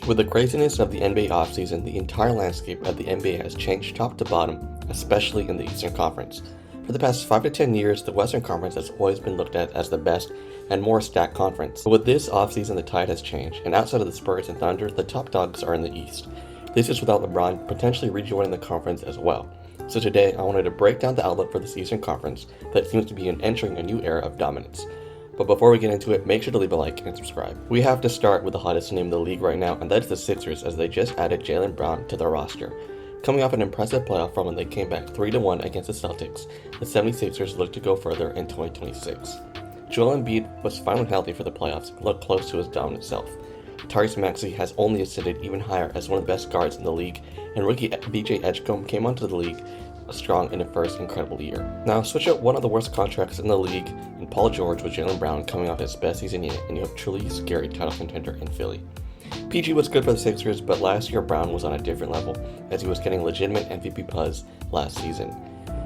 With the craziness of the NBA offseason, the entire landscape of the NBA has changed top to bottom, especially in the Eastern Conference. For the past 5 to 10 years, the Western Conference has always been looked at as the best and more stacked conference. But with this offseason, the tide has changed, and outside of the Spurs and Thunder, the top dogs are in the East. This is without LeBron potentially rejoining the conference as well. So today, I wanted to break down the outlook for this Eastern Conference that seems to be entering a new era of dominance. But before we get into it, make sure to leave a like and subscribe. We have to start with the hottest name in the league right now, and that's the Sixers, as they just added Jaylen Brown to their roster. Coming off an impressive playoff run when they came back 3-1 against the Celtics, the 76ers look to go further in 2026. Joel Embiid was finally healthy for the playoffs and looked close to his dominant self. Tyrese Maxey has only ascended even higher as one of the best guards in the league, and rookie BJ Edgecombe came onto the league strong in the first incredible year. Now switch out one of the worst contracts in the league in Paul George with Jaylen Brown coming off his best season yet, and you have truly scary title contender in Philly. PG was good for the Sixers, but last year Brown was on a different level as he was getting legitimate MVP buzz last season.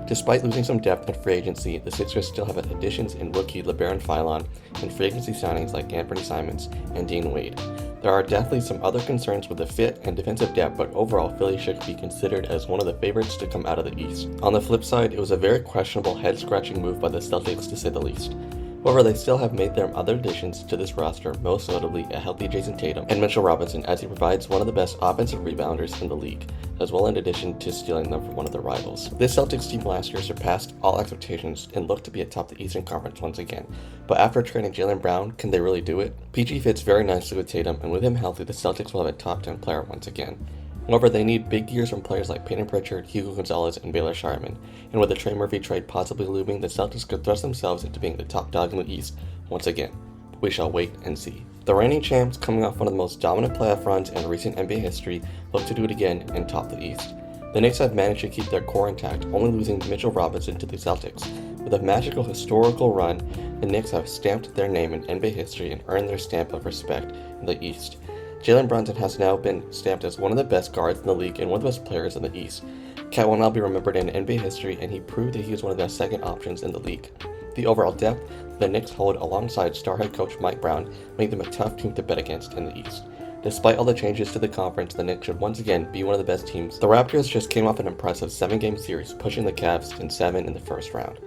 Despite losing some depth in free agency, the Sixers still have additions in rookie LeBaron Philon and free agency signings like Anthony Simons and Dean Wade. There are definitely some other concerns with the fit and defensive depth, but overall Philly should be considered as one of the favorites to come out of the East. On the flip side, it was a very questionable head-scratching move by the Celtics to say the least. However, they still have made their other additions to this roster, most notably a healthy Jason Tatum and Mitchell Robinson, as he provides one of the best offensive rebounders in the league, as well in addition to stealing them from one of their rivals. This Celtics team last year surpassed all expectations and looked to be atop the Eastern Conference once again. But after trading Jaylen Brown, can they really do it? PG fits very nicely with Tatum, and with him healthy, the Celtics will have a top 10 player once again. However, they need big years from players like Peyton Pritchard, Hugo Gonzalez, and Baylor Sharman, and with the Trey Murphy trade possibly looming, the Celtics could thrust themselves into being the top dog in the East once again. But we shall wait and see. The reigning champs, coming off one of the most dominant playoff runs in recent NBA history, look to do it again and top the East. The Knicks have managed to keep their core intact, only losing Mitchell Robinson to the Celtics. With a magical historical run, the Knicks have stamped their name in NBA history and earned their stamp of respect in the East. Jalen Brunson has now been stamped as one of the best guards in the league and one of the best players in the East. Cat will now be remembered in NBA history, and he proved that he is one of the second options in the league. The overall depth the Knicks hold alongside star head coach Mike Brown make them a tough team to bet against in the East. Despite all the changes to the conference, the Knicks should once again be one of the best teams. The Raptors just came off an impressive 7-game series, pushing the Cavs in 7 in the first round.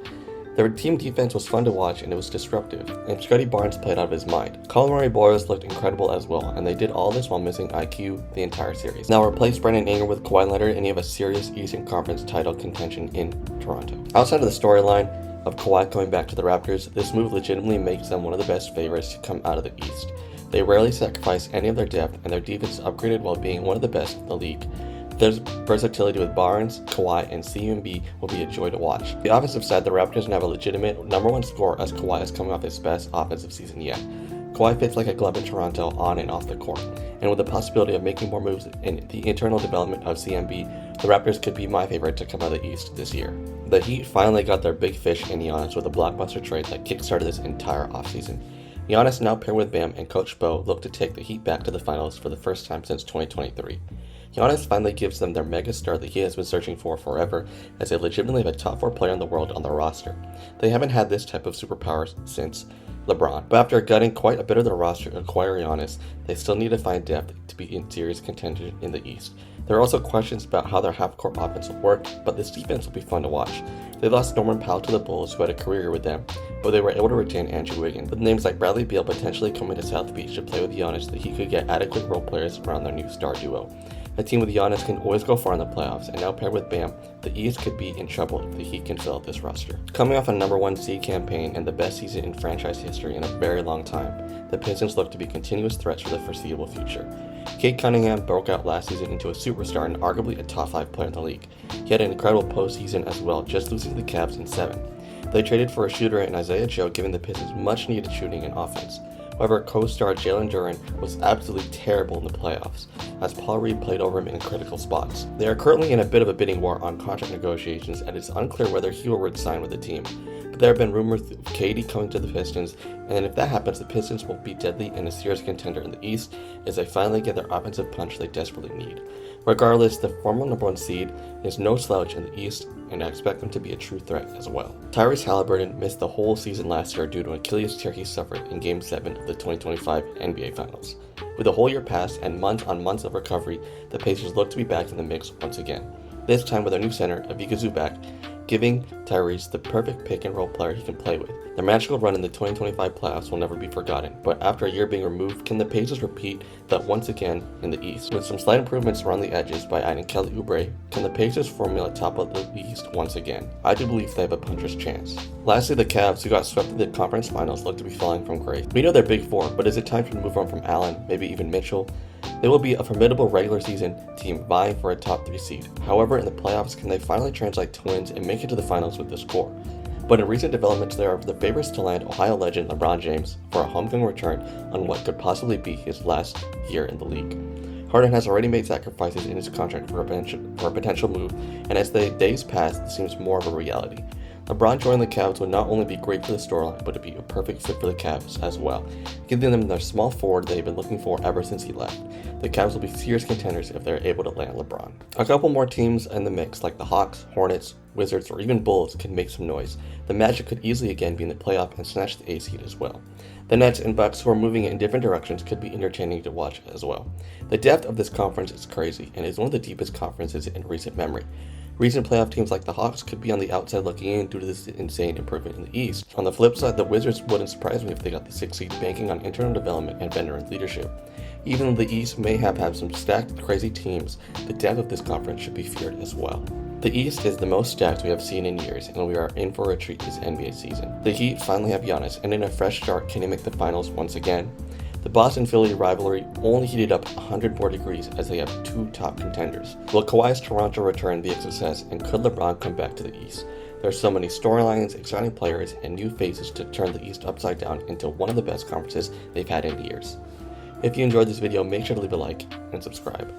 Their team defense was fun to watch, and it was disruptive, and Scotty Barnes played out of his mind. Colin Murray Boyles looked incredible as well, and they did all this while missing IQ the entire series. Now replace Brandon Ingram with Kawhi Leonard, and you have a serious Eastern Conference title contention in Toronto. Outside of the storyline of Kawhi coming back to the Raptors, this move legitimately makes them one of the best favorites to come out of the East. They rarely sacrifice any of their depth, and their defense is upgraded while being one of the best in the league. Their versatility with Barnes, Kawhi, and CMB will be a joy to watch. The offensive side, the Raptors now have a legitimate number one scorer as Kawhi is coming off his best offensive season yet. Kawhi fits like a glove in Toronto on and off the court, and with the possibility of making more moves in the internal development of CMB, the Raptors could be my favorite to come out of the East this year. The Heat finally got their big fish in Giannis with a blockbuster trade that kickstarted this entire offseason. Giannis, now paired with Bam and Coach Bo, look to take the Heat back to the finals for the first time since 2023. Giannis finally gives them their megastar that he has been searching for forever, as they legitimately have a top 4 player in the world on their roster. They haven't had this type of superpowers since LeBron, but after gutting quite a bit of their roster to acquire Giannis, they still need to find depth to be in serious contention in the East. There are also questions about how their half-court offense will work, but this defense will be fun to watch. They lost Norman Powell to the Bulls, who had a career with them, but they were able to retain Andrew Wiggins. With names like Bradley Beal potentially coming to South Beach to play with Giannis, that he could get adequate role players around their new star duo. A team with Giannis can always go far in the playoffs, and now paired with Bam, the East could be in trouble if the Heat can fill out this roster. Coming off a number 1 seed campaign and the best season in franchise history in a very long time, the Pistons look to be continuous threats for the foreseeable future. Cade Cunningham broke out last season into a superstar and arguably a top 5 player in the league. He had an incredible postseason as well, just losing to the Cavs in 7. They traded for a shooter in Isaiah Joe, giving the Pistons much needed shooting and offense. However, co-star Jalen Duren was absolutely terrible in the playoffs, as Paul Reed played over him in critical spots. They are currently in a bit of a bidding war on contract negotiations, and it's unclear whether he will resign with the team. But there have been rumors of KD coming to the Pistons, and if that happens, the Pistons will be deadly and a serious contender in the East as they finally get their offensive punch they desperately need. Regardless, the former #1 seed is no slouch in the East, and I expect them to be a true threat as well. Tyrese Haliburton missed the whole season last year due to an Achilles tear he suffered in Game 7 of the 2025 NBA Finals. With a whole year past and months on months of recovery, the Pacers look to be back in the mix once again. This time with their new center, Ivica Zubac, giving Tyrese the perfect pick-and-roll player he can play with. Their magical run in the 2025 playoffs will never be forgotten, but after a year being removed, can the Pacers repeat that once again in the East? With some slight improvements around the edges by adding Kelly Oubre, can the Pacers formula top of the East once again? I do believe they have a puncher's chance. Lastly, the Cavs, who got swept in the conference finals, look to be falling from grace. We know they're big four, but is it time to move on from Allen, maybe even Mitchell? They will be a formidable regular season team vying for a top 3 seed. However, in the playoffs, can they finally translate to wins and make it to the finals with this core? But in recent developments, they are the favorites to land Ohio legend LeBron James for a homecoming return on what could possibly be his last year in the league. Harden has already made sacrifices in his contract for a potential move, and as the days pass, this seems more of a reality. LeBron joining the Cavs would not only be great for the storyline, but it'd be a perfect fit for the Cavs as well, giving them the small forward they've been looking for ever since he left. The Cavs will be serious contenders if they're able to land LeBron. A couple more teams in the mix, like the Hawks, Hornets, Wizards, or even Bulls, can make some noise. The Magic could easily again be in the playoff and snatch the 8th seed as well. The Nets and Bucks, who are moving in different directions, could be entertaining to watch as well. The depth of this conference is crazy, and is one of the deepest conferences in recent memory. Recent playoff teams like the Hawks could be on the outside looking in due to this insane improvement in the East. On the flip side, the Wizards wouldn't surprise me if they got the 6th seed, banking on internal development and veteran leadership. Even though the East may have some stacked, crazy teams, the depth of this conference should be feared as well. The East is the most stacked we have seen in years, and we are in for a treat this NBA season. The Heat finally have Giannis, and in a fresh start, can he make the finals once again? The Boston-Philly rivalry only heated up 100 more degrees as they have 2 top contenders. Will Kawhi's Toronto return be a success, and could LeBron come back to the East? There are so many storylines, exciting players, and new faces to turn the East upside down into one of the best conferences they've had in years. If you enjoyed this video, make sure to leave a like and subscribe.